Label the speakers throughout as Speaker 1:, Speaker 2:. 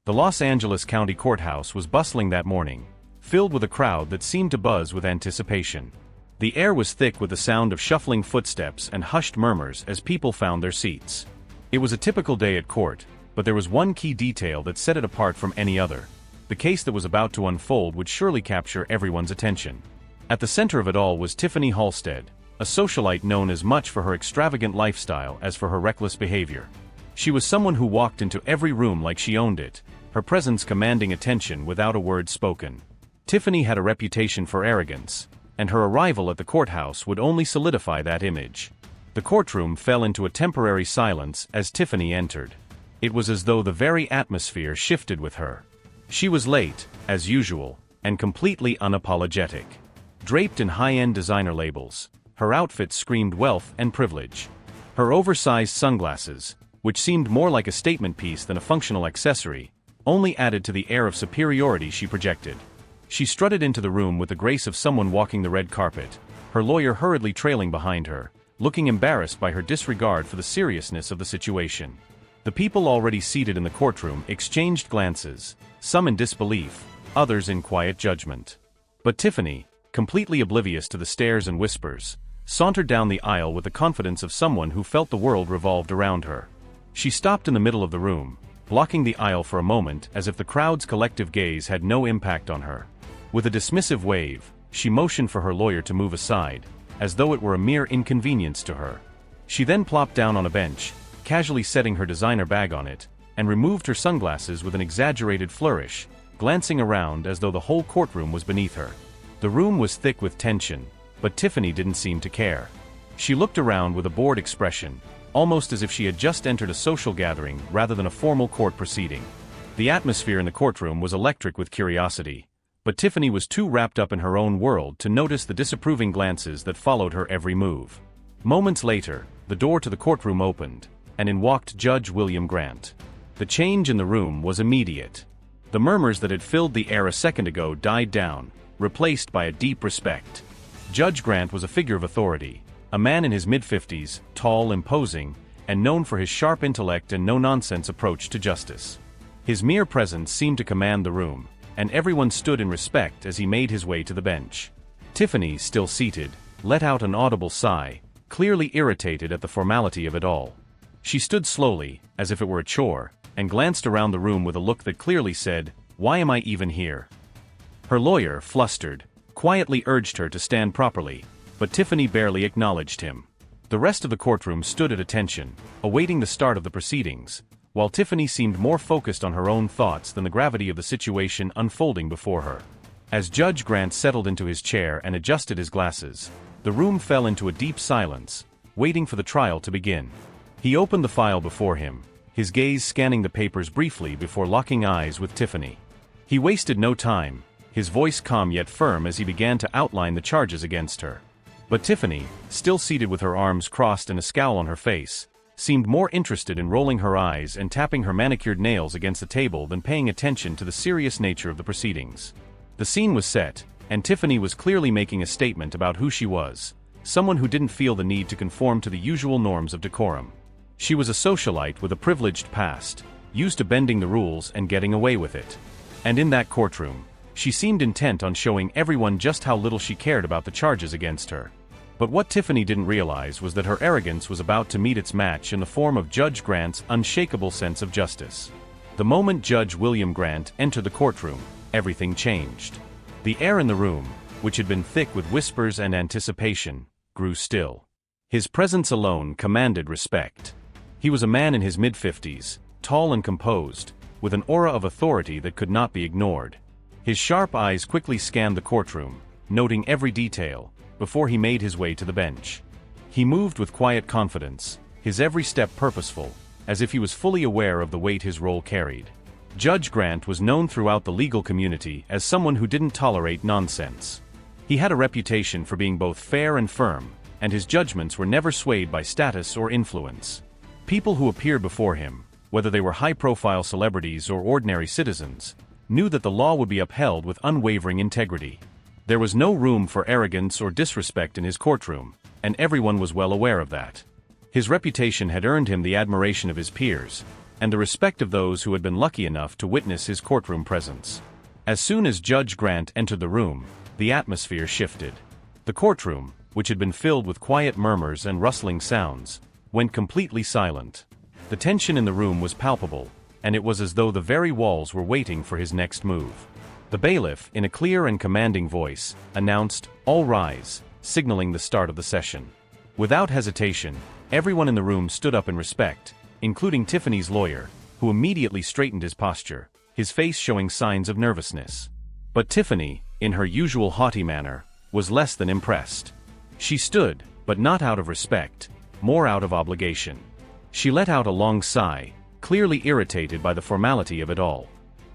Speaker 1: The Los Angeles County Courthouse was bustling that morning, filled with a crowd that seemed to buzz with anticipation. The air was thick with the sound of shuffling footsteps and hushed murmurs as people found their seats. It was a typical day at court, but there was one key detail that set it apart from any other. The case that was about to unfold would surely capture everyone's attention. At the center of it all was Tiffany Halstead, a socialite known as much for her extravagant lifestyle as for her reckless behavior. She was someone who walked into every room like she owned it, her presence commanding attention without a word spoken. Tiffany had a reputation for arrogance, and her arrival at the courthouse would only solidify that image. The courtroom fell into a temporary silence as Tiffany entered. It was as though the very atmosphere shifted with her. She was late, as usual, and completely unapologetic. Draped in high-end designer labels, her outfit screamed wealth and privilege. Her oversized sunglasses, which seemed more like a statement piece than a functional accessory, only added to the air of superiority she projected. She strutted into the room with the grace of someone walking the red carpet, her lawyer hurriedly trailing behind her, looking embarrassed by her disregard for the seriousness of the situation. The people already seated in the courtroom exchanged glances, some in disbelief, others in quiet judgment. But Tiffany, completely oblivious to the stares and whispers, sauntered down the aisle with the confidence of someone who felt the world revolved around her. She stopped in the middle of the room, blocking the aisle for a moment as if the crowd's collective gaze had no impact on her. With a dismissive wave, she motioned for her lawyer to move aside, as though it were a mere inconvenience to her. She then plopped down on a bench, casually setting her designer bag on it, and removed her sunglasses with an exaggerated flourish, glancing around as though the whole courtroom was beneath her. The room was thick with tension, but Tiffany didn't seem to care. She looked around with a bored expression, almost as if she had just entered a social gathering rather than a formal court proceeding. The atmosphere in the courtroom was electric with curiosity, but Tiffany was too wrapped up in her own world to notice the disapproving glances that followed her every move. Moments later, the door to the courtroom opened, and in walked Judge William Grant. The change in the room was immediate. The murmurs that had filled the air a second ago died down, replaced by a deep respect. Judge Grant was a figure of authority, a man in his mid-50s, tall, imposing, and known for his sharp intellect and no-nonsense approach to justice. His mere presence seemed to command the room, and everyone stood in respect as he made his way to the bench. Tiffany, still seated, let out an audible sigh, clearly irritated at the formality of it all. She stood slowly, as if it were a chore, and glanced around the room with a look that clearly said, "Why am I even here?" Her lawyer, flustered, quietly urged her to stand properly, but Tiffany barely acknowledged him. The rest of the courtroom stood at attention, awaiting the start of the proceedings, while Tiffany seemed more focused on her own thoughts than the gravity of the situation unfolding before her. As Judge Grant settled into his chair and adjusted his glasses, the room fell into a deep silence, waiting for the trial to begin. He opened the file before him, his gaze scanning the papers briefly before locking eyes with Tiffany. He wasted no time, his voice calm yet firm as he began to outline the charges against her. But Tiffany, still seated with her arms crossed and a scowl on her face, seemed more interested in rolling her eyes and tapping her manicured nails against the table than paying attention to the serious nature of the proceedings. The scene was set, and Tiffany was clearly making a statement about who she was, someone who didn't feel the need to conform to the usual norms of decorum. She was a socialite with a privileged past, used to bending the rules and getting away with it. And in that courtroom, she seemed intent on showing everyone just how little she cared about the charges against her. But what Tiffany didn't realize was that her arrogance was about to meet its match in the form of Judge Grant's unshakable sense of justice. The moment Judge William Grant entered the courtroom, everything changed. The air in the room, which had been thick with whispers and anticipation, grew still. His presence alone commanded respect. He was a man in his mid-50s, tall and composed, with an aura of authority that could not be ignored. His sharp eyes quickly scanned the courtroom, noting every detail, before he made his way to the bench. He moved with quiet confidence, his every step purposeful, as if he was fully aware of the weight his role carried. Judge Grant was known throughout the legal community as someone who didn't tolerate nonsense. He had a reputation for being both fair and firm, and his judgments were never swayed by status or influence. People who appeared before him, whether they were high-profile celebrities or ordinary citizens, knew that the law would be upheld with unwavering integrity. There was no room for arrogance or disrespect in his courtroom, and everyone was well aware of that. His reputation had earned him the admiration of his peers, and the respect of those who had been lucky enough to witness his courtroom presence. As soon as Judge Grant entered the room, the atmosphere shifted. The courtroom, which had been filled with quiet murmurs and rustling sounds, went completely silent. The tension in the room was palpable, and it was as though the very walls were waiting for his next move. The bailiff, in a clear and commanding voice, announced, "All rise," signaling the start of the session. Without hesitation, everyone in the room stood up in respect, including Tiffany's lawyer, who immediately straightened his posture, his face showing signs of nervousness. But Tiffany, in her usual haughty manner, was less than impressed. She stood, but not out of respect, more out of obligation. She let out a long sigh, clearly irritated by the formality of it all.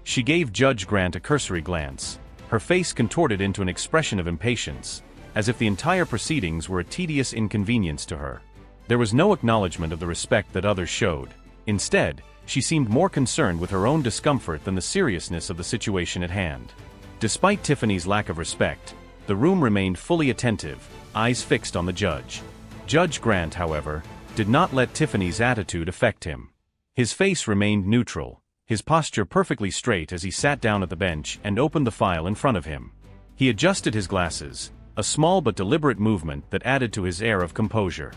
Speaker 1: She gave Judge Grant a cursory glance, her face contorted into an expression of impatience, as if the entire proceedings were a tedious inconvenience to her. There was no acknowledgement of the respect that others showed. Instead, she seemed more concerned with her own discomfort than the seriousness of the situation at hand. Despite Tiffany's lack of respect, the room remained fully attentive, eyes fixed on the judge. Judge Grant, however, did not let Tiffany's attitude affect him. His face remained neutral, his posture perfectly straight as he sat down at the bench and opened the file in front of him. He adjusted his glasses, a small but deliberate movement that added to his air of composure.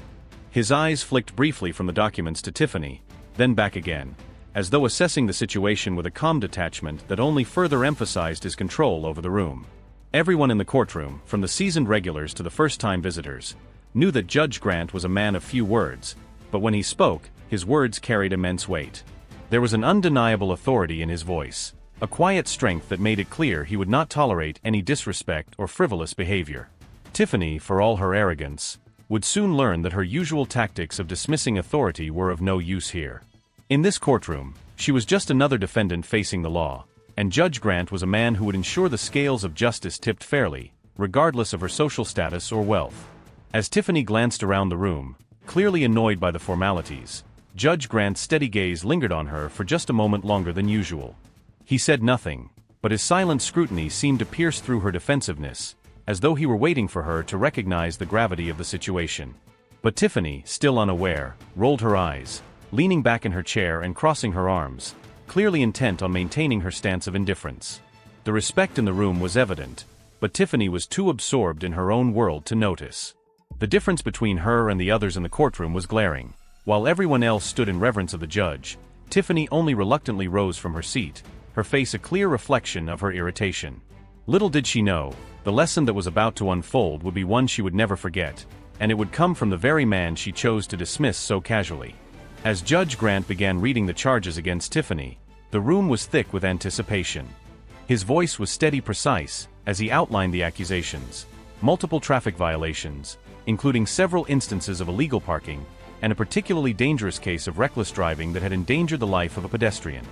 Speaker 1: His eyes flicked briefly from the documents to Tiffany, then back again, as though assessing the situation with a calm detachment that only further emphasized his control over the room. Everyone in the courtroom, from the seasoned regulars to the first-time visitors, knew that Judge Grant was a man of few words, but when he spoke, his words carried immense weight. There was an undeniable authority in his voice, a quiet strength that made it clear he would not tolerate any disrespect or frivolous behavior. Tiffany, for all her arrogance, would soon learn that her usual tactics of dismissing authority were of no use here. In this courtroom, she was just another defendant facing the law, and Judge Grant was a man who would ensure the scales of justice tipped fairly, regardless of her social status or wealth. As Tiffany glanced around the room, clearly annoyed by the formalities, Judge Grant's steady gaze lingered on her for just a moment longer than usual. He said nothing, but his silent scrutiny seemed to pierce through her defensiveness, as though he were waiting for her to recognize the gravity of the situation. But Tiffany, still unaware, rolled her eyes, leaning back in her chair and crossing her arms, clearly intent on maintaining her stance of indifference. The respect in the room was evident, but Tiffany was too absorbed in her own world to notice. The difference between her and the others in the courtroom was glaring. While everyone else stood in reverence of the judge, Tiffany only reluctantly rose from her seat, her face a clear reflection of her irritation. Little did she know, the lesson that was about to unfold would be one she would never forget, and it would come from the very man she chose to dismiss so casually. As Judge Grant began reading the charges against Tiffany, the room was thick with anticipation. His voice was steady, precise, as he outlined the accusations: multiple traffic violations, including several instances of illegal parking, and a particularly dangerous case of reckless driving that had endangered the life of a pedestrian.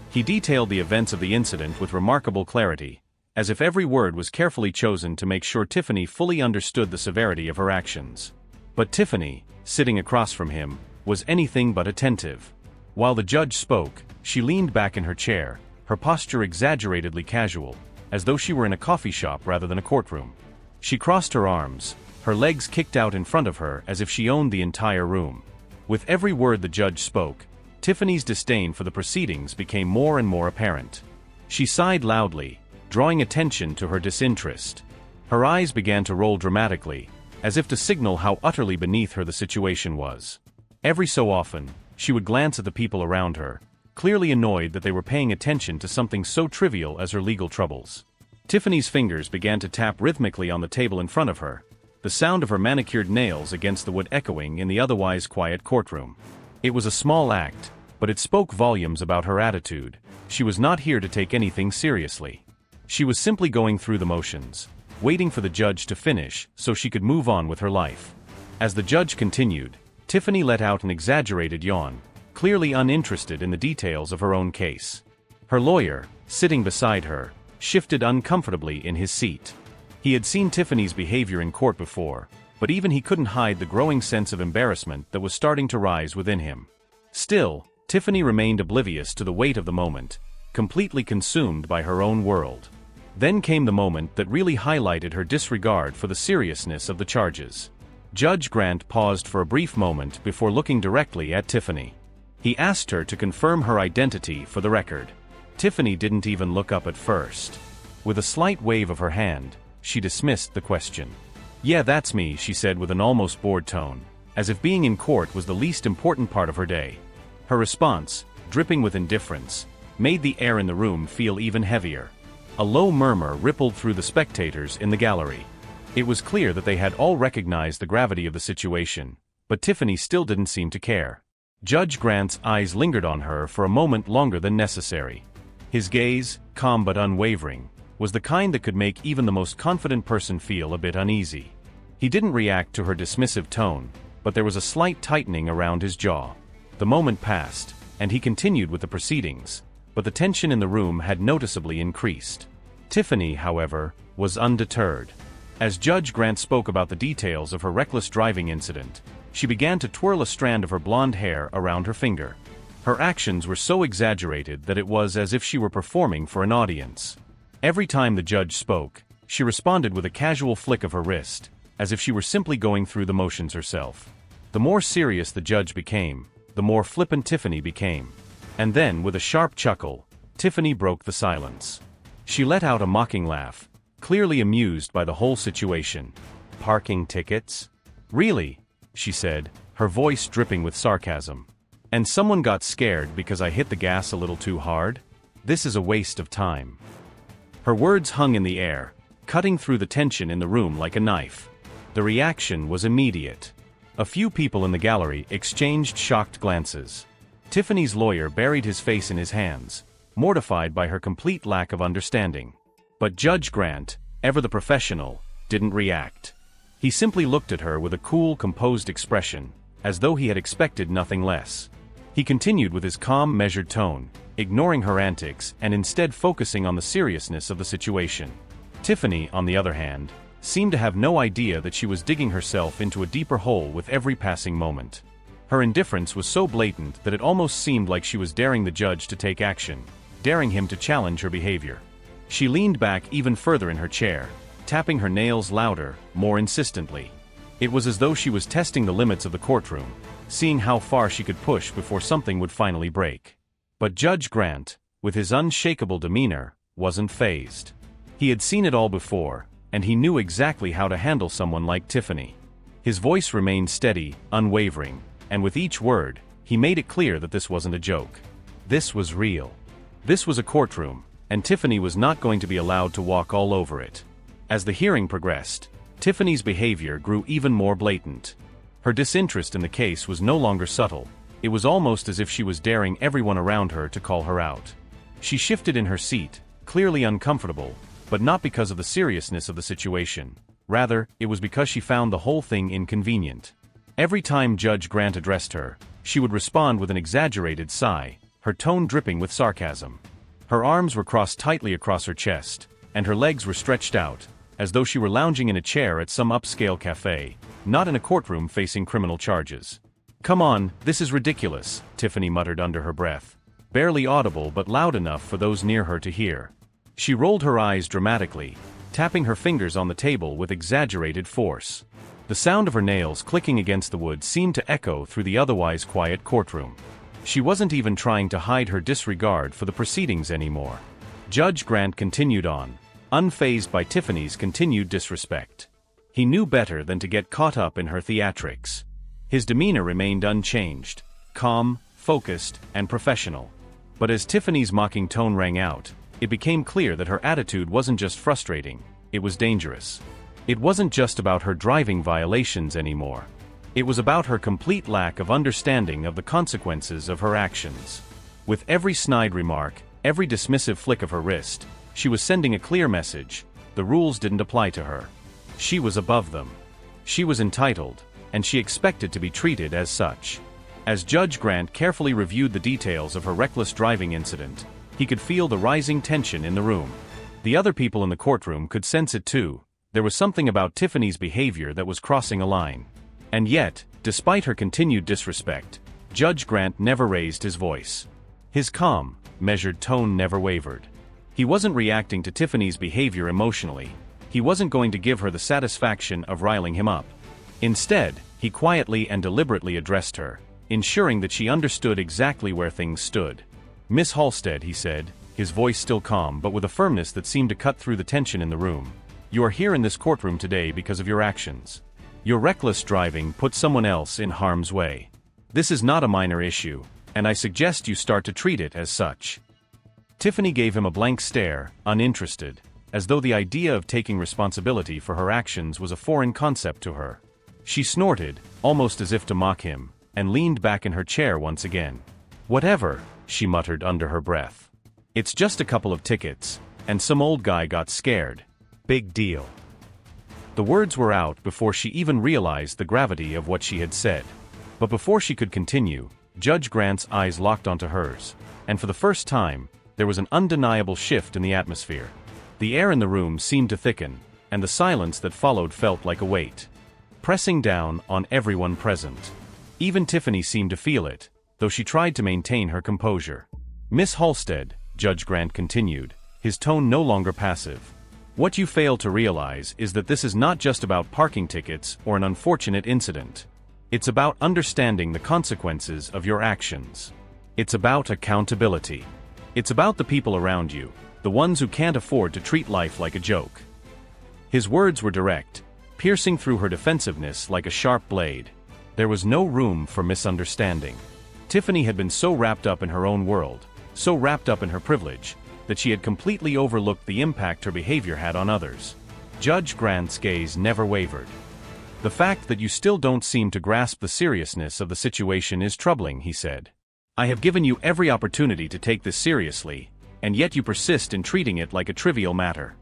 Speaker 1: He detailed the events of the incident with remarkable clarity, as if every word was carefully chosen to make sure Tiffany fully understood the severity of her actions. But Tiffany, sitting across from him, was anything but attentive. While the judge spoke, she leaned back in her chair, her posture exaggeratedly casual, as though she were in a coffee shop rather than a courtroom. She crossed her arms, her legs kicked out in front of her as if she owned the entire room. With every word the judge spoke, Tiffany's disdain for the proceedings became more and more apparent. She sighed loudly, drawing attention to her disinterest. Her eyes began to roll dramatically, as if to signal how utterly beneath her the situation was. Every so often, she would glance at the people around her, clearly annoyed that they were paying attention to something so trivial as her legal troubles. Tiffany's fingers began to tap rhythmically on the table in front of her, the sound of her manicured nails against the wood echoing in the otherwise quiet courtroom. It was a small act, but it spoke volumes about her attitude. She was not here to take anything seriously. She was simply going through the motions, waiting for the judge to finish so she could move on with her life. As the judge continued, Tiffany let out an exaggerated yawn, clearly uninterested in the details of her own case. Her lawyer, sitting beside her, shifted uncomfortably in his seat. He had seen Tiffany's behavior in court before, but even he couldn't hide the growing sense of embarrassment that was starting to rise within him. Still, Tiffany remained oblivious to the weight of the moment, completely consumed by her own world. Then came the moment that really highlighted her disregard for the seriousness of the charges. Judge Grant paused for a brief moment before looking directly at Tiffany. He asked her to confirm her identity for the record. Tiffany didn't even look up at first. With a slight wave of her hand, she dismissed the question. "Yeah, that's me," she said with an almost bored tone, as if being in court was the least important part of her day. Her response, dripping with indifference, made the air in the room feel even heavier. A low murmur rippled through the spectators in the gallery. It was clear that they had all recognized the gravity of the situation, but Tiffany still didn't seem to care. Judge Grant's eyes lingered on her for a moment longer than necessary. His gaze, calm but unwavering, was the kind that could make even the most confident person feel a bit uneasy. He didn't react to her dismissive tone, but there was a slight tightening around his jaw. The moment passed, and he continued with the proceedings, but the tension in the room had noticeably increased. Tiffany, however, was undeterred. As Judge Grant spoke about the details of her reckless driving incident, she began to twirl a strand of her blonde hair around her finger. Her actions were so exaggerated that it was as if she were performing for an audience. Every time the judge spoke, she responded with a casual flick of her wrist, as if she were simply going through the motions herself. The more serious the judge became, the more flippant Tiffany became. And then, with a sharp chuckle, Tiffany broke the silence. She let out a mocking laugh, clearly amused by the whole situation. "Parking tickets? Really?" she said, her voice dripping with sarcasm. "And someone got scared because I hit the gas a little too hard? This is a waste of time." Her words hung in the air, cutting through the tension in the room like a knife. The reaction was immediate. A few people in the gallery exchanged shocked glances. Tiffany's lawyer buried his face in his hands, mortified by her complete lack of understanding. But Judge Grant, ever the professional, didn't react. He simply looked at her with a cool, composed expression, as though he had expected nothing less. He continued with his calm, measured tone, ignoring her antics and instead focusing on the seriousness of the situation. Tiffany, on the other hand, seemed to have no idea that she was digging herself into a deeper hole with every passing moment. Her indifference was so blatant that it almost seemed like she was daring the judge to take action, daring him to challenge her behavior. She leaned back even further in her chair, tapping her nails louder, more insistently. It was as though she was testing the limits of the courtroom, seeing how far she could push before something would finally break. But Judge Grant, with his unshakable demeanor, wasn't fazed. He had seen it all before, and he knew exactly how to handle someone like Tiffany. His voice remained steady, unwavering, and with each word, he made it clear that this wasn't a joke. This was real. This was a courtroom, and Tiffany was not going to be allowed to walk all over it. As the hearing progressed, Tiffany's behavior grew even more blatant. Her disinterest in the case was no longer subtle. It was almost as if she was daring everyone around her to call her out. She shifted in her seat, clearly uncomfortable, but not because of the seriousness of the situation. Rather, it was because she found the whole thing inconvenient. Every time Judge Grant addressed her, she would respond with an exaggerated sigh, her tone dripping with sarcasm. Her arms were crossed tightly across her chest, and her legs were stretched out, as though she were lounging in a chair at some upscale cafe, not in a courtroom facing criminal charges. "Come on, this is ridiculous," Tiffany muttered under her breath, barely audible but loud enough for those near her to hear. She rolled her eyes dramatically, tapping her fingers on the table with exaggerated force. The sound of her nails clicking against the wood seemed to echo through the otherwise quiet courtroom. She wasn't even trying to hide her disregard for the proceedings anymore. Judge Grant continued on, unfazed by Tiffany's continued disrespect. He knew better than to get caught up in her theatrics. His demeanor remained unchanged, calm, focused, and professional. But as Tiffany's mocking tone rang out, it became clear that her attitude wasn't just frustrating, it was dangerous. It wasn't just about her driving violations anymore. It was about her complete lack of understanding of the consequences of her actions. With every snide remark, every dismissive flick of her wrist, she was sending a clear message: the rules didn't apply to her. She was above them. She was entitled, and she expected to be treated as such. As Judge Grant carefully reviewed the details of her reckless driving incident, he could feel the rising tension in the room. The other people in the courtroom could sense it too. There was something about Tiffany's behavior that was crossing a line. And yet, despite her continued disrespect, Judge Grant never raised his voice. His calm, measured tone never wavered. He wasn't reacting to Tiffany's behavior emotionally. He wasn't going to give her the satisfaction of riling him up. Instead, he quietly and deliberately addressed her, ensuring that she understood exactly where things stood. "Miss Halstead," he said, his voice still calm but with a firmness that seemed to cut through the tension in the room. "You are here in this courtroom today because of your actions. Your reckless driving put someone else in harm's way. This is not a minor issue, and I suggest you start to treat it as such." Tiffany gave him a blank stare, uninterested, as though the idea of taking responsibility for her actions was a foreign concept to her. She snorted, almost as if to mock him, and leaned back in her chair once again. "Whatever," she muttered under her breath. "It's just a couple of tickets, and some old guy got scared. Big deal." The words were out before she even realized the gravity of what she had said. But before she could continue, Judge Grant's eyes locked onto hers, and for the first time, there was an undeniable shift in the atmosphere. The air in the room seemed to thicken, and the silence that followed felt like a weight, pressing down on everyone present. Even Tiffany seemed to feel it, though she tried to maintain her composure. "Miss Halstead," Judge Grant continued, his tone no longer passive, "what you fail to realize is that this is not just about parking tickets or an unfortunate incident. It's about understanding the consequences of your actions. It's about accountability. It's about the people around you, the ones who can't afford to treat life like a joke." His words were direct, piercing through her defensiveness like a sharp blade. There was no room for misunderstanding. Tiffany had been so wrapped up in her own world, so wrapped up in her privilege, that she had completely overlooked the impact her behavior had on others. Judge Grant's gaze never wavered. "The fact that you still don't seem to grasp the seriousness of the situation is troubling," he said. "I have given you every opportunity to take this seriously, and yet you persist in treating it like a trivial matter."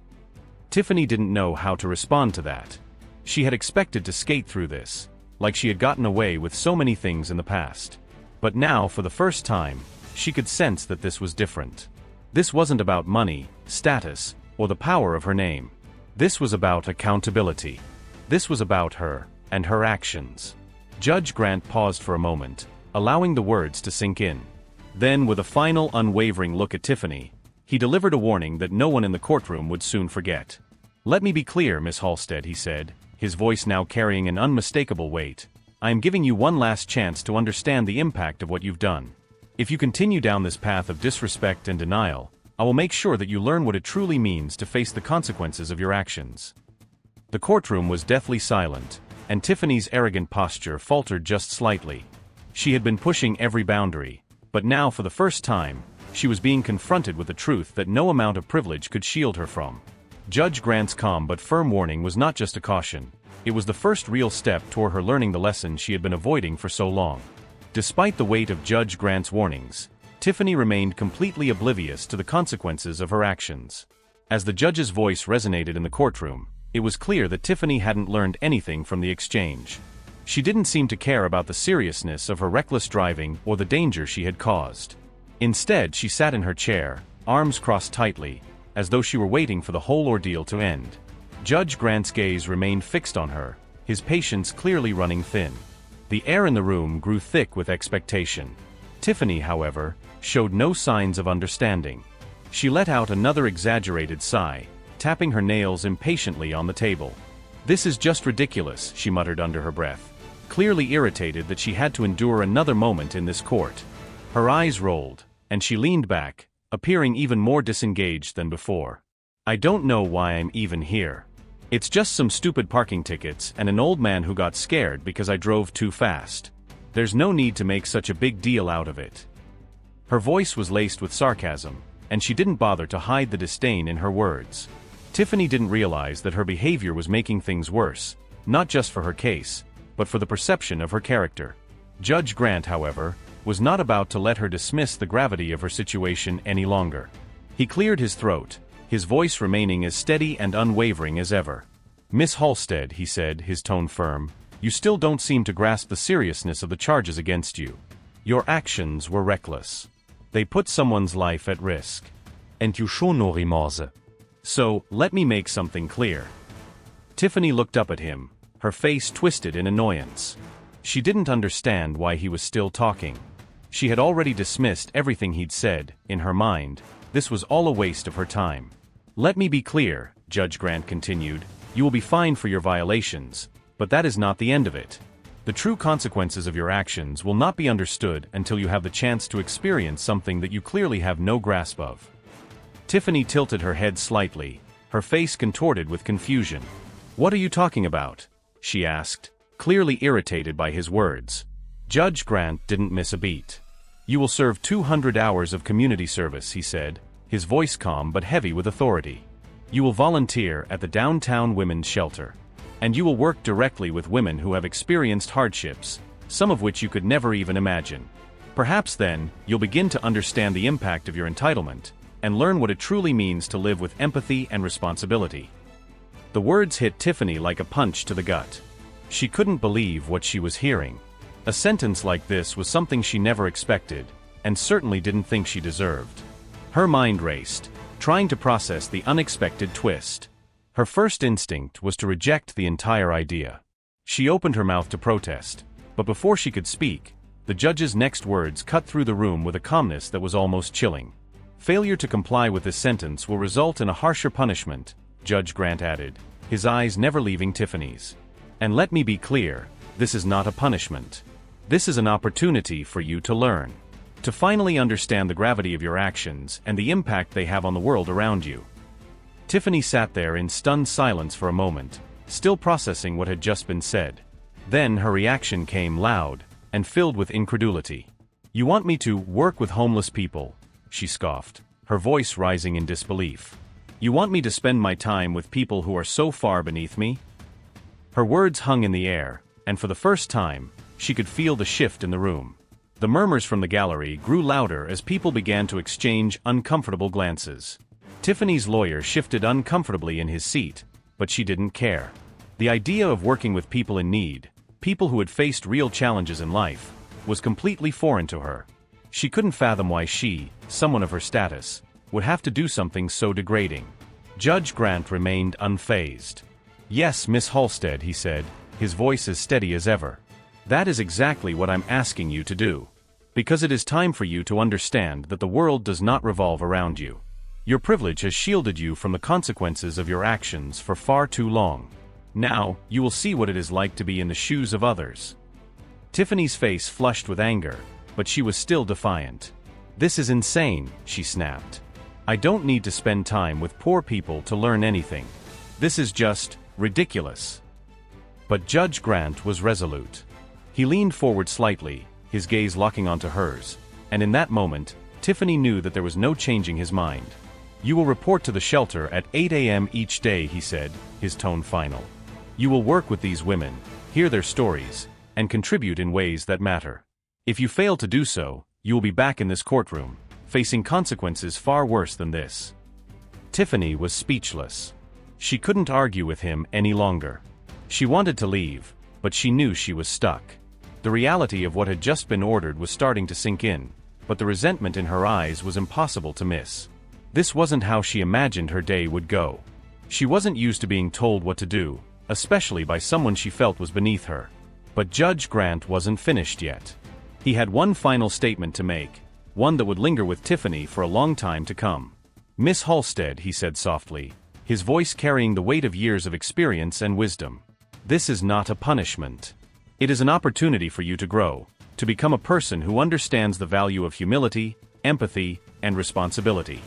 Speaker 1: Tiffany didn't know how to respond to that. She had expected to skate through this, like she had gotten away with so many things in the past. But now, for the first time, she could sense that this was different. This wasn't about money, status, or the power of her name. This was about accountability. This was about her, and her actions. Judge Grant paused for a moment, allowing the words to sink in. Then, with a final unwavering look at Tiffany, he delivered a warning that no one in the courtroom would soon forget. "Let me be clear, Miss Halstead," he said, his voice now carrying an unmistakable weight. "I am giving you one last chance to understand the impact of what you've done. If you continue down this path of disrespect and denial, I will make sure that you learn what it truly means to face the consequences of your actions." The courtroom was deathly silent, and Tiffany's arrogant posture faltered just slightly. She had been pushing every boundary, but now for the first time, she was being confronted with the truth that no amount of privilege could shield her from. Judge Grant's calm but firm warning was not just a caution. It was the first real step toward her learning the lesson she had been avoiding for so long. Despite the weight of Judge Grant's warnings, Tiffany remained completely oblivious to the consequences of her actions. As the judge's voice resonated in the courtroom, it was clear that Tiffany hadn't learned anything from the exchange. She didn't seem to care about the seriousness of her reckless driving or the danger she had caused. Instead, she sat in her chair, arms crossed tightly, as though she were waiting for the whole ordeal to end. Judge Grant's gaze remained fixed on her, his patience clearly running thin. The air in the room grew thick with expectation. Tiffany, however, showed no signs of understanding. She let out another exaggerated sigh, tapping her nails impatiently on the table. "This is just ridiculous," she muttered under her breath, clearly irritated that she had to endure another moment in this court. Her eyes rolled, and she leaned back, appearing even more disengaged than before. "I don't know why I'm even here. It's just some stupid parking tickets and an old man who got scared because I drove too fast. There's no need to make such a big deal out of it." Her voice was laced with sarcasm, and she didn't bother to hide the disdain in her words. Tiffany didn't realize that her behavior was making things worse, not just for her case, but for the perception of her character. Judge Grant, however, was not about to let her dismiss the gravity of her situation any longer. He cleared his throat, his voice remaining as steady and unwavering as ever. "Miss Halstead," he said, his tone firm, "you still don't seem to grasp the seriousness of the charges against you. Your actions were reckless. They put someone's life at risk. And you show no remorse. So, let me make something clear." Tiffany looked up at him, her face twisted in annoyance. She didn't understand why he was still talking. She had already dismissed everything he'd said. In her mind, this was all a waste of her time. "Let me be clear," Judge Grant continued, "you will be fined for your violations, but that is not the end of it. The true consequences of your actions will not be understood until you have the chance to experience something that you clearly have no grasp of. Tiffany tilted her head slightly, her face contorted with confusion. "What are you talking about?" she asked, clearly irritated by his words. Judge Grant didn't miss a beat. "You will serve 200 hours of community service," he said, his voice calm but heavy with authority. "You will volunteer at the downtown women's shelter. And you will work directly with women who have experienced hardships, some of which you could never even imagine. Perhaps then, you'll begin to understand the impact of your entitlement, and learn what it truly means to live with empathy and responsibility." The words hit Tiffany like a punch to the gut. She couldn't believe what she was hearing. A sentence like this was something she never expected, and certainly didn't think she deserved. Her mind raced, trying to process the unexpected twist. Her first instinct was to reject the entire idea. She opened her mouth to protest, but before she could speak, the judge's next words cut through the room with a calmness that was almost chilling. "Failure to comply with this sentence will result in a harsher punishment," Judge Grant added, his eyes never leaving Tiffany's. "And let me be clear, this is not a punishment. This is an opportunity for you to learn. To finally understand the gravity of your actions and the impact they have on the world around you." Tiffany sat there in stunned silence for a moment, still processing what had just been said. Then her reaction came loud, and filled with incredulity. "You want me to work with homeless people?" she scoffed, her voice rising in disbelief. "You want me to spend my time with people who are so far beneath me?" Her words hung in the air, and for the first time, she could feel the shift in the room. The murmurs from the gallery grew louder as people began to exchange uncomfortable glances. Tiffany's lawyer shifted uncomfortably in his seat, but she didn't care. The idea of working with people in need, people who had faced real challenges in life, was completely foreign to her. She couldn't fathom why she, someone of her status, would have to do something so degrading. Judge Grant remained unfazed. "Yes, Miss Halstead," he said, his voice as steady as ever. "That is exactly what I'm asking you to do. Because it is time for you to understand that the world does not revolve around you. Your privilege has shielded you from the consequences of your actions for far too long. Now, you will see what it is like to be in the shoes of others." Tiffany's face flushed with anger, but she was still defiant. "This is insane," she snapped. "I don't need to spend time with poor people to learn anything. This is just ridiculous." But Judge Grant was resolute. He leaned forward slightly, his gaze locking onto hers, and in that moment, Tiffany knew that there was no changing his mind. "You will report to the shelter at 8 a.m. each day," he said, his tone final. "You will work with these women, hear their stories, and contribute in ways that matter. If you fail to do so, you will be back in this courtroom, facing consequences far worse than this." Tiffany was speechless. She couldn't argue with him any longer. She wanted to leave, but she knew she was stuck. The reality of what had just been ordered was starting to sink in, but the resentment in her eyes was impossible to miss. This wasn't how she imagined her day would go. She wasn't used to being told what to do, especially by someone she felt was beneath her. But Judge Grant wasn't finished yet. He had one final statement to make, one that would linger with Tiffany for a long time to come. "Miss Halstead," he said softly, his voice carrying the weight of years of experience and wisdom. "This is not a punishment. It is an opportunity for you to grow, to become a person who understands the value of humility, empathy, and responsibility.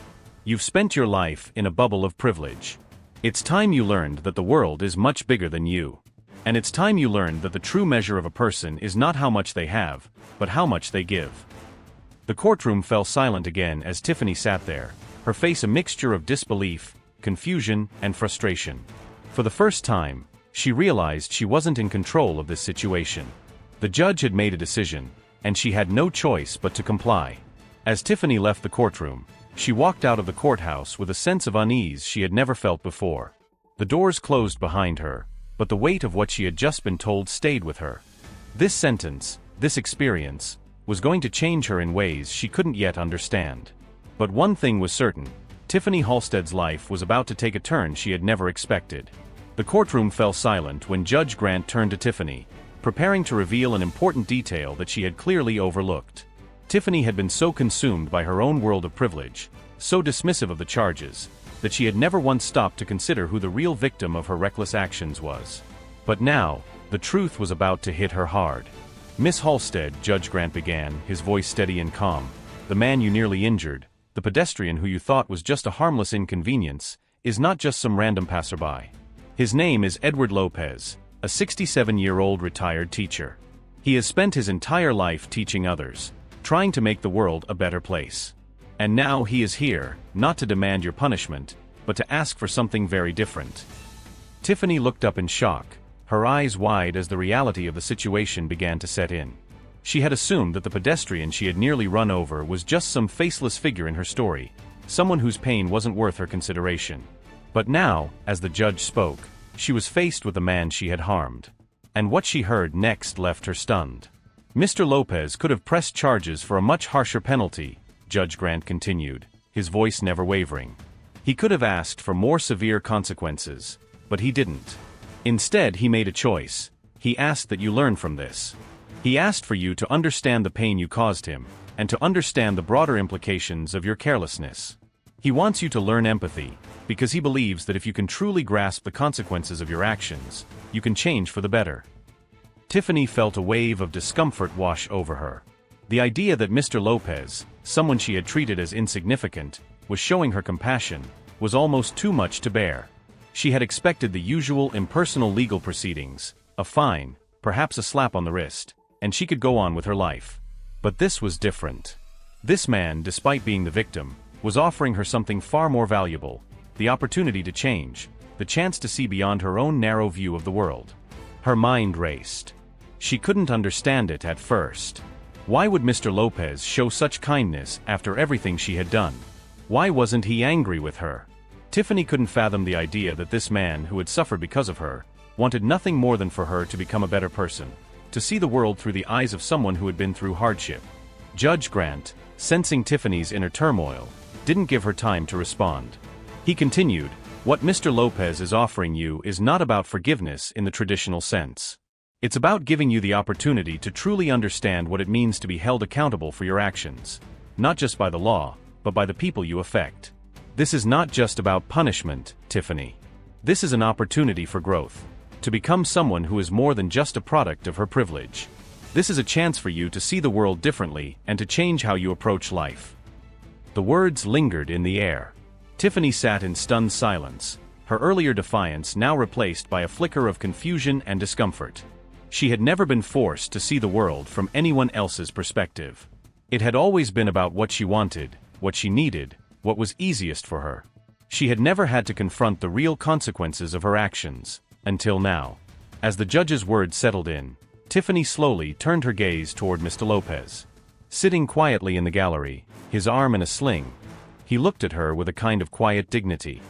Speaker 1: You've spent your life in a bubble of privilege. It's time you learned that the world is much bigger than you. And it's time you learned that the true measure of a person is not how much they have, but how much they give." The courtroom fell silent again as Tiffany sat there, her face a mixture of disbelief, confusion, and frustration. For the first time, she realized she wasn't in control of this situation. The judge had made a decision, and she had no choice but to comply. As Tiffany left the courtroom, she walked out of the courthouse with a sense of unease she had never felt before. The doors closed behind her, but the weight of what she had just been told stayed with her. This sentence, this experience, was going to change her in ways she couldn't yet understand. But one thing was certain: Tiffany Halstead's life was about to take a turn she had never expected. The courtroom fell silent when Judge Grant turned to Tiffany, preparing to reveal an important detail that she had clearly overlooked. Tiffany had been so consumed by her own world of privilege, so dismissive of the charges, that she had never once stopped to consider who the real victim of her reckless actions was. But now, The truth was about to hit her hard. "Miss Halstead," Judge Grant began, his voice steady and calm, "the man you nearly injured, the pedestrian who you thought was just a harmless inconvenience, is not just some random passerby. His name is Edward Lopez, a 67-year-old retired teacher. He has spent his entire life teaching others, trying to make the world a better place. And now he is here, not to demand your punishment, but to ask for something very different." Tiffany looked up in shock, her eyes wide as the reality of the situation began to set in. She had assumed that the pedestrian she had nearly run over was just some faceless figure in her story, someone whose pain wasn't worth her consideration. But now, as the judge spoke, she was faced with the man she had harmed. And what she heard next left her stunned. "Mr. Lopez could have pressed charges for a much harsher penalty," Judge Grant continued, his voice never wavering. "He could have asked for more severe consequences, but he didn't. Instead, he made a choice. He asked that you learn from this. He asked for you to understand the pain you caused him, and to understand the broader implications of your carelessness. He wants you to learn empathy, because he believes that if you can truly grasp the consequences of your actions, you can change for the better." Tiffany felt a wave of discomfort wash over her. The idea that Mr. Lopez, someone she had treated as insignificant, was showing her compassion, was almost too much to bear. She had expected the usual impersonal legal proceedings, a fine, perhaps a slap on the wrist, and she could go on with her life. But this was different. This man, despite being the victim, was offering her something far more valuable, the opportunity to change, the chance to see beyond her own narrow view of the world. Her mind raced. She couldn't understand it at first. Why would Mr. Lopez show such kindness after everything she had done? Why wasn't he angry with her? Tiffany couldn't fathom the idea that this man who had suffered because of her, wanted nothing more than for her to become a better person, to see the world through the eyes of someone who had been through hardship. Judge Grant, sensing Tiffany's inner turmoil, didn't give her time to respond. He continued, "What Mr. Lopez is offering you is not about forgiveness in the traditional sense. It's about giving you the opportunity to truly understand what it means to be held accountable for your actions, not just by the law, but by the people you affect. This is not just about punishment, Tiffany. This is an opportunity for growth, to become someone who is more than just a product of her privilege. This is a chance for you to see the world differently and to change how you approach life." The words lingered in the air. Tiffany sat in stunned silence, her earlier defiance now replaced by a flicker of confusion and discomfort. She had never been forced to see the world from anyone else's perspective. It had always been about what she wanted, what she needed, what was easiest for her. She had never had to confront the real consequences of her actions, until now. As the judge's words settled in, Tiffany slowly turned her gaze toward Mr. Lopez. Sitting quietly in the gallery, his arm in a sling, he looked at her with a kind of quiet dignity.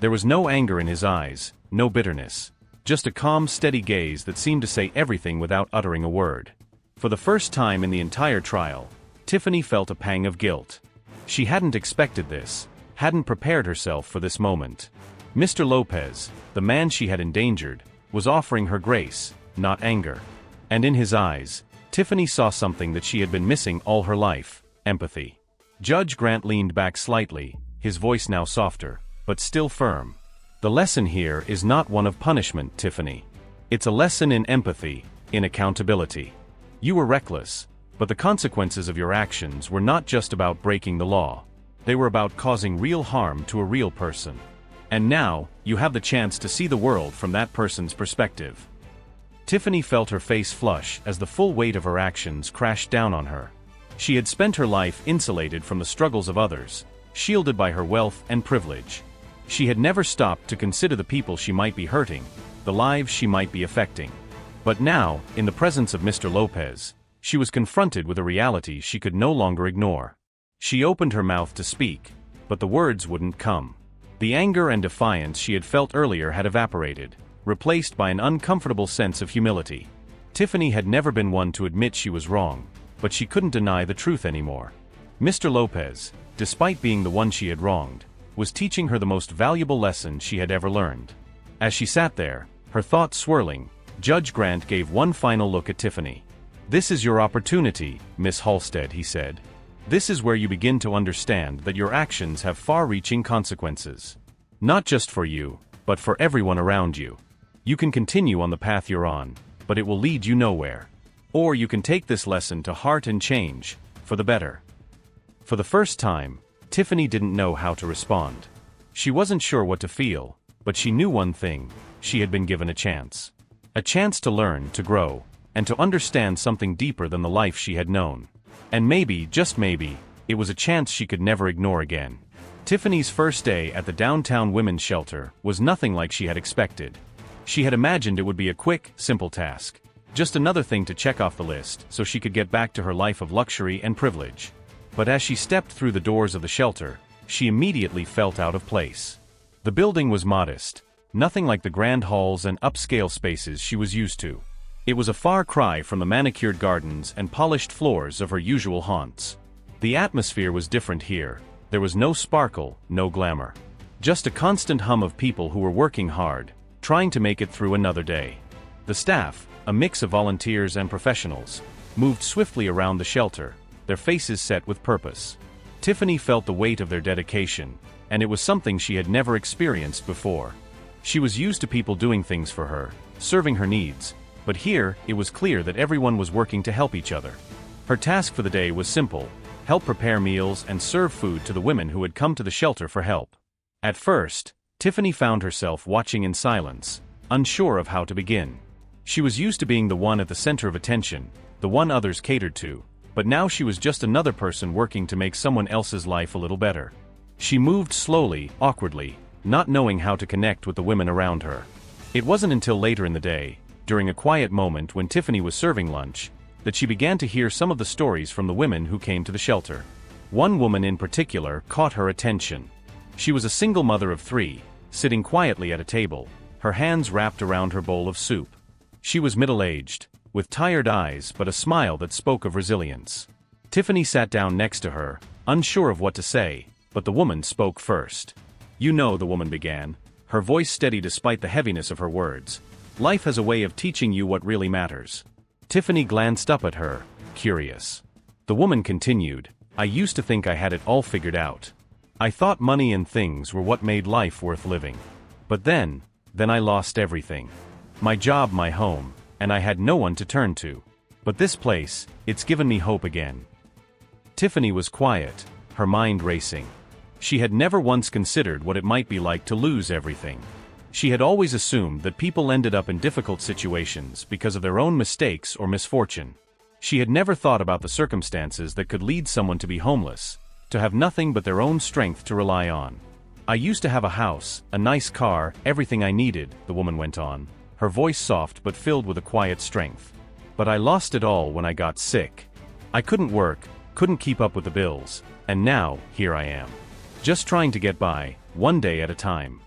Speaker 1: There was no anger in his eyes, no bitterness, just a calm, steady gaze that seemed to say everything without uttering a word. For the first time in the entire trial, Tiffany felt a pang of guilt. She hadn't expected this, hadn't prepared herself for this moment. Mr. Lopez, the man she had endangered, was offering her grace, not anger. And in his eyes, Tiffany saw something that she had been missing all her life: empathy. Judge Grant leaned back slightly, his voice now softer, but still firm. "The lesson here is not one of punishment, Tiffany. It's a lesson in empathy, in accountability. You were reckless, but the consequences of your actions were not just about breaking the law. They were about causing real harm to a real person. And now, you have the chance to see the world from that person's perspective." Tiffany felt her face flush as the full weight of her actions crashed down on her. She had spent her life insulated from the struggles of others, shielded by her wealth and privilege. She had never stopped to consider the people she might be hurting, the lives she might be affecting. But now, in the presence of Mr. Lopez, she was confronted with a reality she could no longer ignore. She opened her mouth to speak, but the words wouldn't come. The anger and defiance she had felt earlier had evaporated, replaced by an uncomfortable sense of humility. Tiffany had never been one to admit she was wrong, but she couldn't deny the truth anymore. Mr. Lopez, despite being the one she had wronged, was teaching her the most valuable lesson she had ever learned. As she sat there, her thoughts swirling, Judge Grant gave one final look at Tiffany. "This is your opportunity, Miss Halstead," he said. "This is where you begin to understand that your actions have far-reaching consequences. Not just for you, but for everyone around you. You can continue on the path you're on, but it will lead you nowhere. Or you can take this lesson to heart and change, for the better." For the first time, Tiffany didn't know how to respond. She wasn't sure what to feel, but she knew one thing: she had been given a chance. A chance to learn, to grow, and to understand something deeper than the life she had known. And maybe, just maybe, it was a chance she could never ignore again. Tiffany's first day at the downtown women's shelter was nothing like she had expected. She had imagined it would be a quick, simple task. Just another thing to check off the list so she could get back to her life of luxury and privilege. But as she stepped through the doors of the shelter, she immediately felt out of place. The building was modest, nothing like the grand halls and upscale spaces she was used to. It was a far cry from the manicured gardens and polished floors of her usual haunts. The atmosphere was different here. There was no sparkle, no glamour. Just a constant hum of people who were working hard, trying to make it through another day. The staff, a mix of volunteers and professionals, moved swiftly around the shelter, their faces set with purpose. Tiffany felt the weight of their dedication, and it was something she had never experienced before. She was used to people doing things for her, serving her needs, but here, it was clear that everyone was working to help each other. Her task for the day was simple: help prepare meals and serve food to the women who had come to the shelter for help. At first, Tiffany found herself watching in silence, unsure of how to begin. She was used to being the one at the center of attention, the one others catered to, but now she was just another person working to make someone else's life a little better. She moved slowly, awkwardly, not knowing how to connect with the women around her. It wasn't until later in the day, during a quiet moment when Tiffany was serving lunch, that she began to hear some of the stories from the women who came to the shelter. One woman in particular caught her attention. She was a single mother of 3, sitting quietly at a table, her hands wrapped around her bowl of soup. She was middle-aged, with tired eyes but a smile that spoke of resilience. Tiffany sat down next to her, unsure of what to say, but the woman spoke first. "You know," the woman began, her voice steady despite the heaviness of her words, "life has a way of teaching you what really matters." Tiffany glanced up at her, curious. The woman continued, "I used to think I had it all figured out. I thought money and things were what made life worth living. But then I lost everything. My job, my home, and I had no one to turn to. But this place, it's given me hope again." Tiffany was quiet, her mind racing. She had never once considered what it might be like to lose everything. She had always assumed that people ended up in difficult situations because of their own mistakes or misfortune. She had never thought about the circumstances that could lead someone to be homeless, to have nothing but their own strength to rely on. "I used to have a house, a nice car, everything I needed," the woman went on, her voice soft but filled with a quiet strength. "But I lost it all when I got sick. I couldn't work, couldn't keep up with the bills, and now, here I am. Just trying to get by, one day at a time."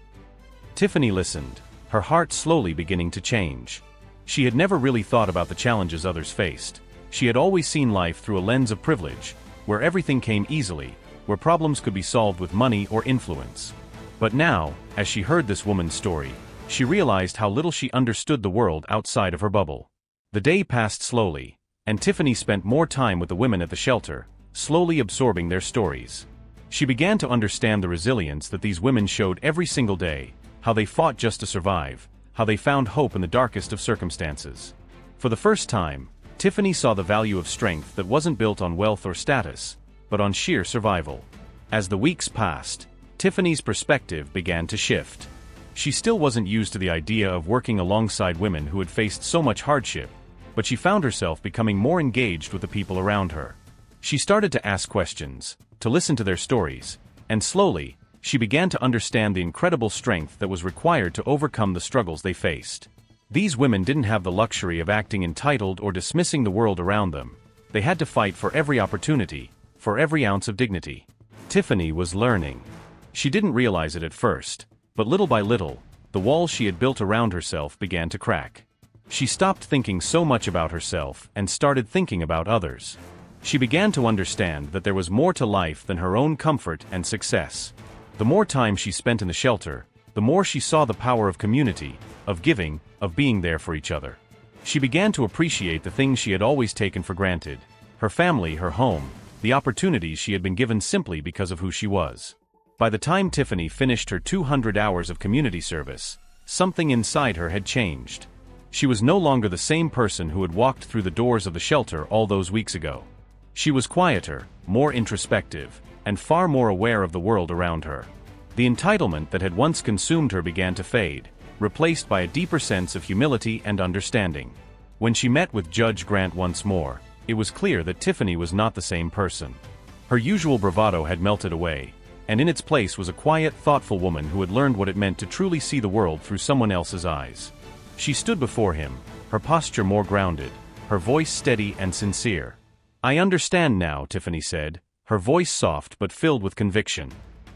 Speaker 1: Tiffany listened, her heart slowly beginning to change. She had never really thought about the challenges others faced. She had always seen life through a lens of privilege, where everything came easily, where problems could be solved with money or influence. But now, as she heard this woman's story, she realized how little she understood the world outside of her bubble. The day passed slowly, and Tiffany spent more time with the women at the shelter, slowly absorbing their stories. She began to understand the resilience that these women showed every single day, how they fought just to survive, how they found hope in the darkest of circumstances. For the first time, Tiffany saw the value of strength that wasn't built on wealth or status, but on sheer survival. As the weeks passed, Tiffany's perspective began to shift. She still wasn't used to the idea of working alongside women who had faced so much hardship, but she found herself becoming more engaged with the people around her. She started to ask questions, to listen to their stories, and slowly, she began to understand the incredible strength that was required to overcome the struggles they faced. These women didn't have the luxury of acting entitled or dismissing the world around them. They had to fight for every opportunity, for every ounce of dignity. Tiffany was learning. She didn't realize it at first, but little by little, the walls she had built around herself began to crack. She stopped thinking so much about herself and started thinking about others. She began to understand that there was more to life than her own comfort and success. The more time she spent in the shelter, the more she saw the power of community, of giving, of being there for each other. She began to appreciate the things she had always taken for granted: her family, her home, the opportunities she had been given simply because of who she was. By the time Tiffany finished her 200 hours of community service, something inside her had changed. She was no longer the same person who had walked through the doors of the shelter all those weeks ago. She was quieter, more introspective, and far more aware of the world around her. The entitlement that had once consumed her began to fade, replaced by a deeper sense of humility and understanding. When she met with Judge Grant once more, it was clear that Tiffany was not the same person. Her usual bravado had melted away, and in its place was a quiet, thoughtful woman who had learned what it meant to truly see the world through someone else's eyes. She stood before him, her posture more grounded, her voice steady and sincere. "I understand now," Tiffany said, her voice soft but filled with conviction.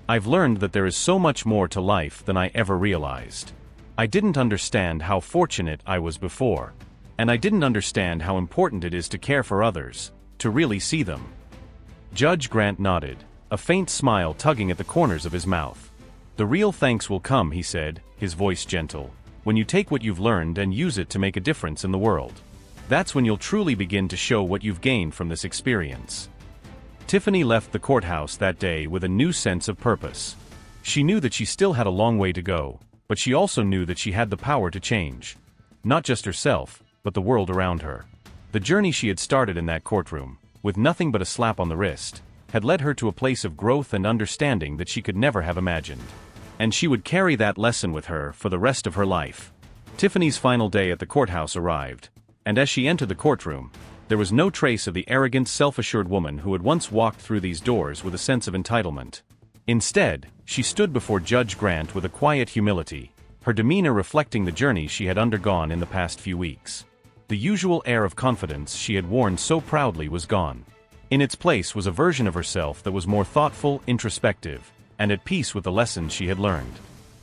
Speaker 1: "I've learned that there is so much more to life than I ever realized. I didn't understand how fortunate I was before. And I didn't understand how important it is to care for others, to really see them." Judge Grant nodded, a faint smile tugging at the corners of his mouth. "The real thanks will come," he said, his voice gentle, "when you take what you've learned and use it to make a difference in the world. That's when you'll truly begin to show what you've gained from this experience." Tiffany left the courthouse that day with a new sense of purpose. She knew that she still had a long way to go, but she also knew that she had the power to change. Not just herself, but the world around her. The journey she had started in that courtroom, with nothing but a slap on the wrist, had led her to a place of growth and understanding that she could never have imagined. And she would carry that lesson with her for the rest of her life. Tiffany's final day at the courthouse arrived, and as she entered the courtroom, there was no trace of the arrogant, self-assured woman who had once walked through these doors with a sense of entitlement. Instead, she stood before Judge Grant with a quiet humility, her demeanor reflecting the journey she had undergone in the past few weeks. The usual air of confidence she had worn so proudly was gone. In its place was a version of herself that was more thoughtful, introspective, and at peace with the lessons she had learned.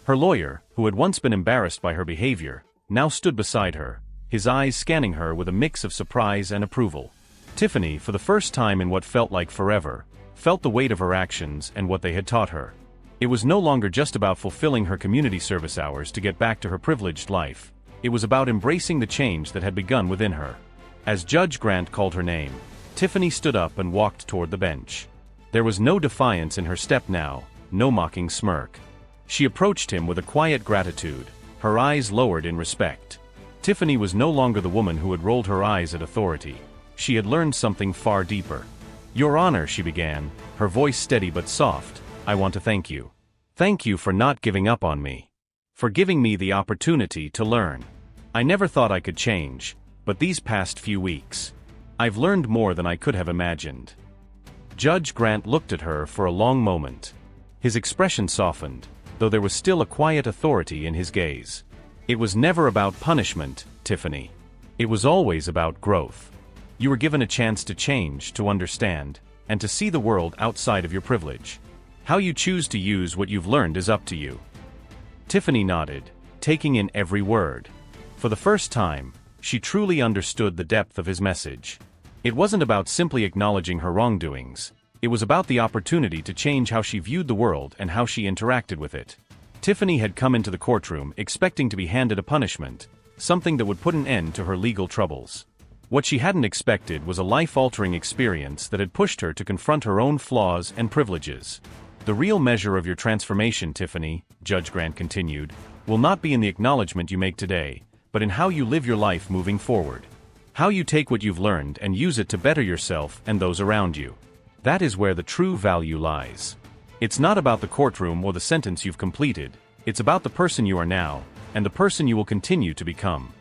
Speaker 1: Her lawyer, who had once been embarrassed by her behavior, now stood beside her, his eyes scanning her with a mix of surprise and approval. Tiffany, for the first time in what felt like forever, felt the weight of her actions and what they had taught her. It was no longer just about fulfilling her community service hours to get back to her privileged life. It was about embracing the change that had begun within her. As Judge Grant called her name, Tiffany stood up and walked toward the bench. There was no defiance in her step now, no mocking smirk. She approached him with a quiet gratitude, her eyes lowered in respect. Tiffany was no longer the woman who had rolled her eyes at authority. She had learned something far deeper. "Your Honor," she began, her voice steady but soft, "I want to thank you. Thank you for not giving up on me. For giving me the opportunity to learn. I never thought I could change, but these past few weeks, I've learned more than I could have imagined." Judge Grant looked at her for a long moment. His expression softened, though there was still a quiet authority in his gaze. "It was never about punishment, Tiffany. It was always about growth. You were given a chance to change, to understand, and to see the world outside of your privilege. How you choose to use what you've learned is up to you." Tiffany nodded, taking in every word. For the first time, she truly understood the depth of his message. It wasn't about simply acknowledging her wrongdoings. It was about the opportunity to change how she viewed the world and how she interacted with it. Tiffany had come into the courtroom expecting to be handed a punishment, something that would put an end to her legal troubles. What she hadn't expected was a life-altering experience that had pushed her to confront her own flaws and privileges. "The real measure of your transformation, Tiffany," Judge Grant continued, "will not be in the acknowledgement you make today, but in how you live your life moving forward. How you take what you've learned and use it to better yourself and those around you. That is where the true value lies. It's not about the courtroom or the sentence you've completed, it's about the person you are now, and the person you will continue to become."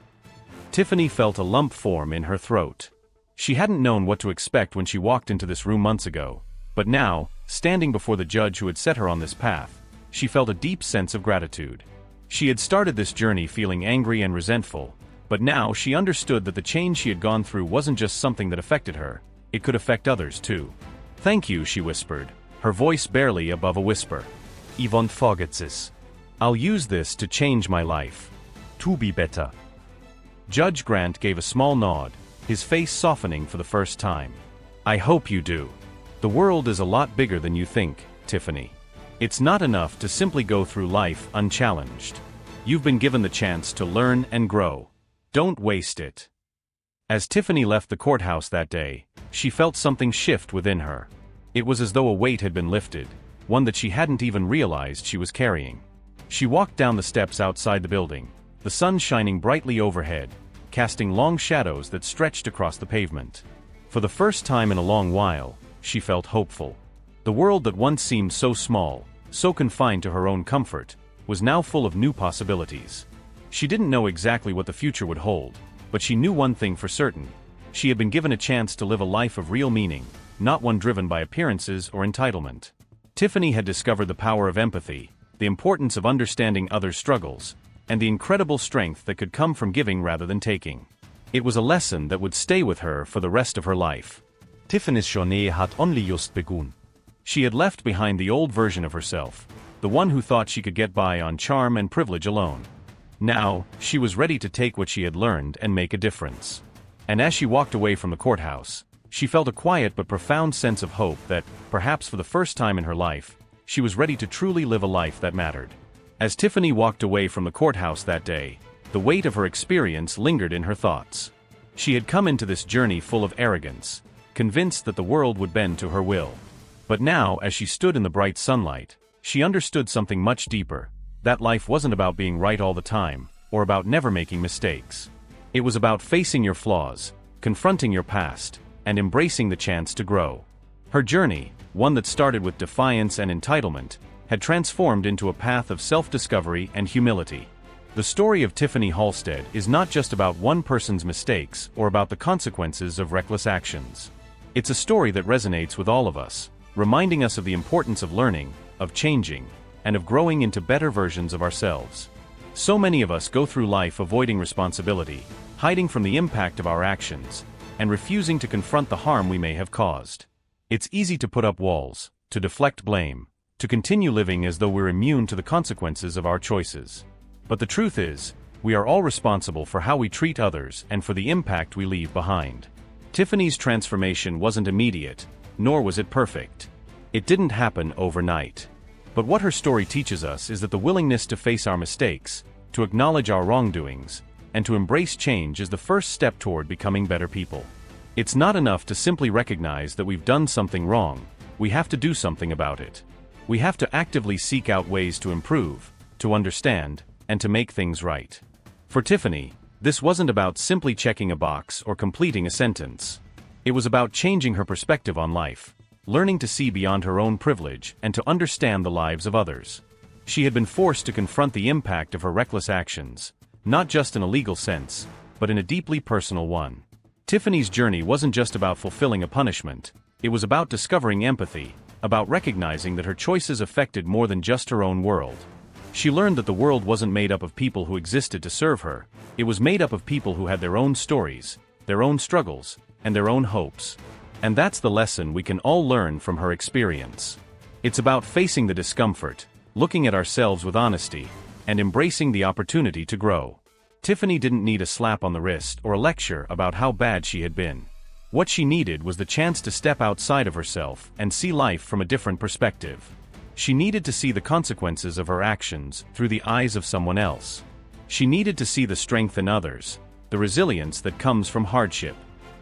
Speaker 1: Tiffany felt a lump form in her throat. She hadn't known what to expect when she walked into this room months ago, but now, standing before the judge who had set her on this path, she felt a deep sense of gratitude. She had started this journey feeling angry and resentful, but now she understood that the change she had gone through wasn't just something that affected her, it could affect others too. "Thank you," she whispered, her voice barely above a whisper. "I won't forget this. I'll use this to change my life. To be better." Judge Grant gave a small nod, his face softening for the first time. "I hope you do. The world is a lot bigger than you think, Tiffany. It's not enough to simply go through life unchallenged. You've been given the chance to learn and grow. Don't waste it." As Tiffany left the courthouse that day, she felt something shift within her. It was as though a weight had been lifted, one that she hadn't even realized she was carrying. She walked down the steps outside the building, the sun shining brightly overhead, casting long shadows that stretched across the pavement. For the first time in a long while, she felt hopeful. The world that once seemed so small, so confined to her own comfort, was now full of new possibilities. She didn't know exactly what the future would hold, but she knew one thing for certain. She had been given a chance to live a life of real meaning, not one driven by appearances or entitlement. Tiffany had discovered the power of empathy, the importance of understanding others' struggles, and the incredible strength that could come from giving rather than taking. It was a lesson that would stay with her for the rest of her life.
Speaker 2: Tiffany's journey had only just begun.
Speaker 1: She had left behind the old version of herself, the one who thought she could get by on charm and privilege alone. Now, she was ready to take what she had learned and make a difference. And as she walked away from the courthouse, she felt a quiet but profound sense of hope that, perhaps for the first time in her life, she was ready to truly live a life that mattered. As Tiffany walked away from the courthouse that day, the weight of her experience lingered in her thoughts. She had come into this journey full of arrogance, convinced that the world would bend to her will. But now, as she stood in the bright sunlight, she understood something much deeper, that life wasn't about being right all the time, or about never making mistakes. It was about facing your flaws, confronting your past, and embracing the chance to grow. Her journey, one that started with defiance and entitlement, had transformed into a path of self-discovery and humility. The story of Tiffany Halstead is not just about one person's mistakes or about the consequences of reckless actions. It's a story that resonates with all of us, reminding us of the importance of learning, of changing, and of growing into better versions of ourselves. So many of us go through life avoiding responsibility, hiding from the impact of our actions, and refusing to confront the harm we may have caused. It's easy to put up walls, to deflect blame, to continue living as though we're immune to the consequences of our choices. But the truth is, we are all responsible for how we treat others and for the impact we leave behind. Tiffany's transformation wasn't immediate, nor was it perfect. It didn't happen overnight. But what her story teaches us is that the willingness to face our mistakes, to acknowledge our wrongdoings, and to embrace change is the first step toward becoming better people. It's not enough to simply recognize that we've done something wrong, we have to do something about it. We have to actively seek out ways to improve, to understand, and to make things right. For Tiffany, this wasn't about simply checking a box or completing a sentence. It was about changing her perspective on life, learning to see beyond her own privilege and to understand the lives of others. She had been forced to confront the impact of her reckless actions, not just in a legal sense, but in a deeply personal one. Tiffany's journey wasn't just about fulfilling a punishment, it was about discovering empathy, about recognizing that her choices affected more than just her own world. She learned that the world wasn't made up of people who existed to serve her, it was made up of people who had their own stories, their own struggles, and their own hopes. And that's the lesson we can all learn from her experience. It's about facing the discomfort, looking at ourselves with honesty, and embracing the opportunity to grow. Tiffany didn't need a slap on the wrist or a lecture about how bad she had been. What she needed was the chance to step outside of herself and see life from a different perspective. She needed to see the consequences of her actions through the eyes of someone else. She needed to see the strength in others, the resilience that comes from hardship.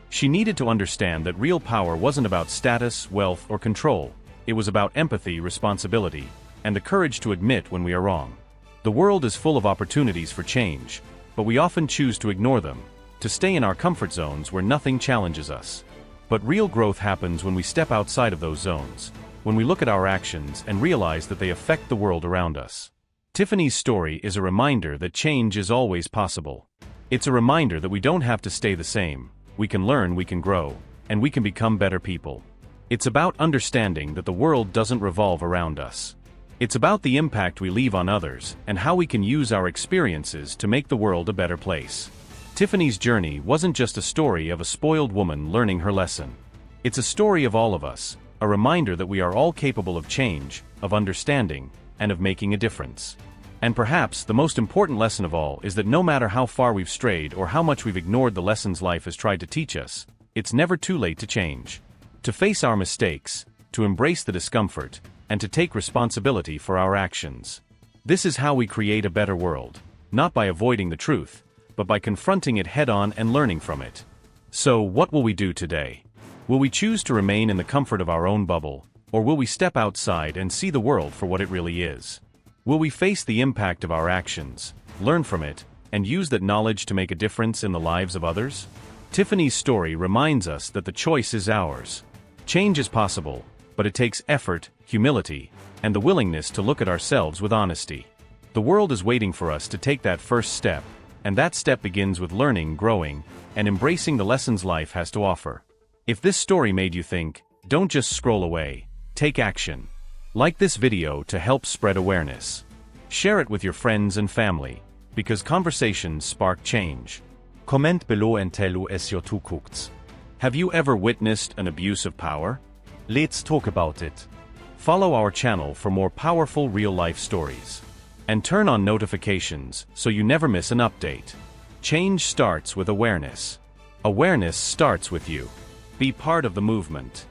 Speaker 1: She needed to understand that real power wasn't about status, wealth, or control. It was about empathy, responsibility, and the courage to admit when we are wrong. The world is full of opportunities for change, but we often choose to ignore them, to stay in our comfort zones where nothing challenges us. But real growth happens when we step outside of those zones, when we look at our actions and realize that they affect the world around us. Tiffany's story is a reminder that change is always possible. It's a reminder that we don't have to stay the same. We can learn, we can grow, and we can become better people. It's about understanding that the world doesn't revolve around us. It's about the impact we leave on others and how we can use our experiences to make the world a better place. Tiffany's journey wasn't just a story of a spoiled woman learning her lesson. It's a story of all of us, a reminder that we are all capable of change, of understanding, and of making a difference. And perhaps the most important lesson of all is that no matter how far we've strayed or how much we've ignored the lessons life has tried to teach us, it's never too late to change. To face our mistakes, to embrace the discomfort, and to take responsibility for our actions. This is how we create a better world, not by avoiding the truth, but by confronting it head-on and learning from it. So, what will we do today? Will we choose to remain in the comfort of our own bubble, or will we step outside and see the world for what it really is? Will we face the impact of our actions, learn from it, and use that knowledge to make a difference in the lives of others? Tiffany's story reminds us that the choice is ours. Change is possible, but it takes effort, humility, and the willingness to look at ourselves with honesty. The world is waiting for us to take that first step, and that step begins with learning, growing, and embracing the lessons life has to offer. If this story made you think, don't just scroll away, take action. Like this video to help spread awareness. Share it with your friends and family, because conversations spark change.
Speaker 2: Comment below and tell us your toekomst.
Speaker 1: Have you ever witnessed an abuse of power?
Speaker 2: Let's talk about it.
Speaker 1: Follow our channel for more powerful real-life stories. And turn on notifications so you never miss an update. Change starts with awareness. Awareness starts with you. Be part of the movement.